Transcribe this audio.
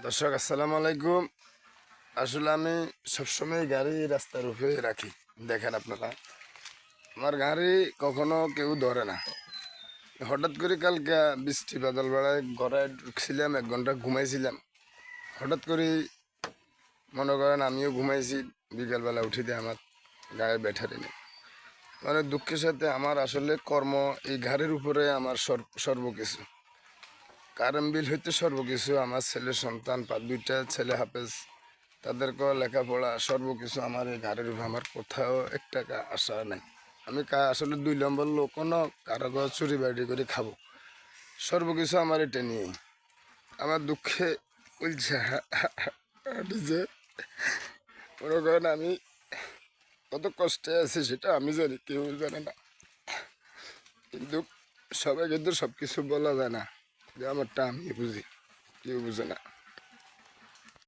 দর্শক আসসালামু আলাইকুম। আসলে আমি সবসময় গাড়ি রাস্তার উপরে রাখি। দেখেন আপনারা, আমার গাড়ি কখনো কেউ ধরে না। হঠাৎ করে কালকে বৃষ্টি বাদল বেড়ায় ঘরে ঢুকছিলাম, 1 ঘন্টা ঘুমাইছিলাম। হঠাৎ করে মনে করেন আমিও ঘুমাইছি, বিকালবেলা উঠে দিয়ে আমার গায়ে ব্যাটারি নেই। মানে দুঃখের সাথে আমার আসলে কর্ম এই গাড়ির উপরে আমার সর্বকিছু। কারেন্ট বিল হইতে সর্বকিছু, আমার ছেলে সন্তান 2টা ছেলে হাফেজ, তাদেরকে লেখাপড়া সর্বকিছু আমার এই গাড়ির উপর। আমার কোথাও 1 টাকা আশা নাই। আমি আসলে 2 নম্বর লোক, কোনো কারো চুরি বাড়ি করে খাবো, সর্বকিছু আমার এটা নিয়ে। আমার দুঃখে বলছে যে মনে করেন আমি কত কষ্টে আছি সেটা আমি জানি, কেউ জানে না। কিন্তু সবাই কিন্তু সব কিছু বলা যায় না, যে আমারটা আমি বুঝি, কেউ বুঝে না।